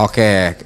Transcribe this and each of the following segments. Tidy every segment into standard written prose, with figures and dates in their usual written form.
Oke,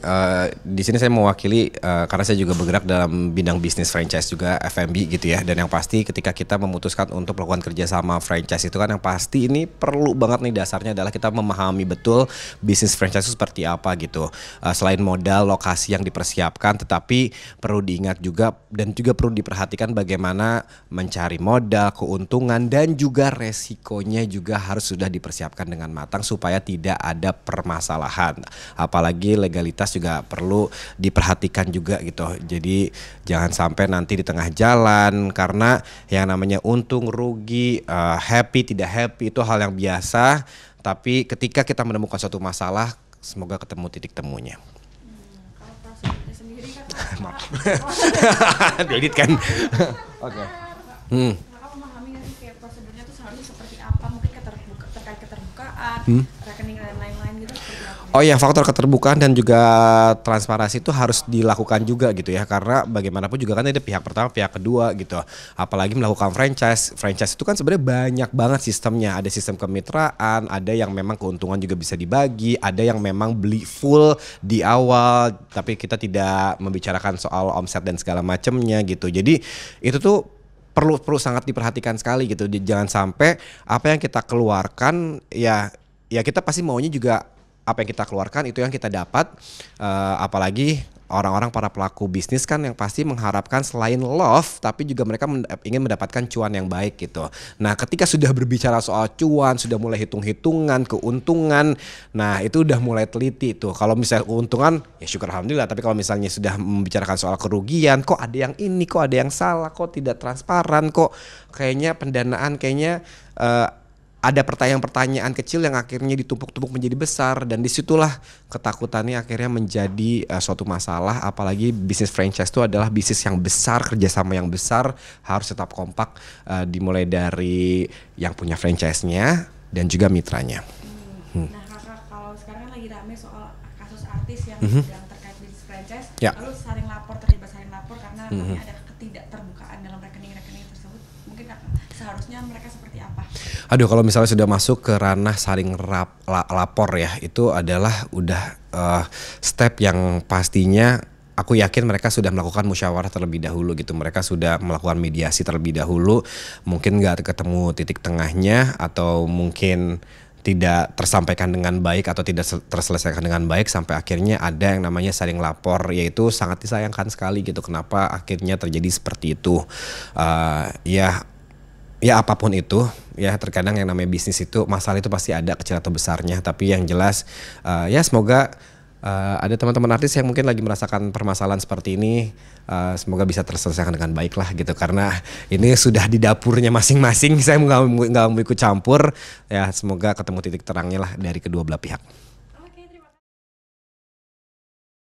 di sini saya mewakili karena saya juga bergerak dalam bidang bisnis franchise juga F&B gitu ya. Dan yang pasti ketika kita memutuskan untuk melakukan kerjasama franchise itu kan yang pasti ini perlu banget nih dasarnya adalah kita memahami betul bisnis franchise itu seperti apa gitu. Selain modal, lokasi yang dipersiapkan, tetapi perlu diingat juga dan juga perlu diperhatikan bagaimana mencari modal, keuntungan dan juga resikonya juga harus sudah dipersiapkan dengan matang supaya tidak ada permasalahan. Apalagi legalitas juga perlu diperhatikan juga gitu. Jadi jangan sampai nanti di tengah jalan karena yang namanya untung rugi, happy tidak happy itu hal yang biasa. Tapi ketika kita menemukan suatu masalah, semoga ketemu titik temunya. Kalau prosedurnya sendiri kan Maaf. Diedit kan. Oke. Kakak memahami nggak sih kayak prosedurnya tuh seharusnya seperti apa? Mungkin terkait keterbukaan, rekening dan lain-lain gitu seperti apa? Oh iya, faktor keterbukaan dan juga transparansi itu harus dilakukan juga gitu ya, karena bagaimanapun juga kan ada pihak pertama, pihak kedua gitu. Apalagi melakukan franchise itu kan sebenarnya banyak banget sistemnya. Ada sistem kemitraan, ada yang memang keuntungan juga bisa dibagi, ada yang memang beli full di awal, tapi kita tidak membicarakan soal omset dan segala macamnya gitu. Jadi itu tuh perlu sangat diperhatikan sekali gitu. Jangan sampai apa yang kita keluarkan ya kita pasti maunya juga apa yang kita keluarkan itu yang kita dapat, apalagi orang-orang para pelaku bisnis kan yang pasti mengharapkan selain love tapi juga mereka ingin mendapatkan cuan yang baik gitu. Nah ketika sudah berbicara soal cuan, sudah mulai hitung-hitungan keuntungan, nah itu udah mulai teliti tuh. Kalau misalnya keuntungan ya syukur alhamdulillah, tapi kalau misalnya sudah membicarakan soal kerugian, kok ada yang ini, kok ada yang salah, kok tidak transparan, kok kayaknya pendanaan kayaknya ada pertanyaan-pertanyaan kecil yang akhirnya ditumpuk-tumpuk menjadi besar, dan disitulah ketakutannya akhirnya menjadi suatu masalah. Apalagi bisnis franchise itu adalah bisnis yang besar, kerjasama yang besar, harus tetap kompak, dimulai dari yang punya franchise-nya dan juga mitranya. Nah kakak, kalau sekarang lagi rame soal kasus artis yang sedang terkait bisnis franchise, lalu terlibat saling lapor karena ada ketidakterbukaan dalam rekening-rekening tersebut. Mungkin seharusnya mereka seperti apa? Aduh, kalau misalnya sudah masuk ke ranah saling lapor ya, itu adalah udah step yang pastinya aku yakin mereka sudah melakukan musyawarah terlebih dahulu gitu. Mereka sudah melakukan mediasi terlebih dahulu, mungkin nggak ketemu titik tengahnya atau mungkin tidak tersampaikan dengan baik atau tidak terselesaikan dengan baik sampai akhirnya ada yang namanya saling lapor, yaitu sangat disayangkan sekali gitu. Kenapa akhirnya terjadi seperti itu? Ya apapun itu ya, terkadang yang namanya bisnis itu masalah itu pasti ada kecil atau besarnya, tapi yang jelas ya semoga ada teman-teman artis yang mungkin lagi merasakan permasalahan seperti ini, semoga bisa terselesaikan dengan baik lah gitu, karena ini sudah di dapurnya masing-masing. Saya nggak mau ikut campur ya, semoga ketemu titik terangnya lah dari kedua belah pihak.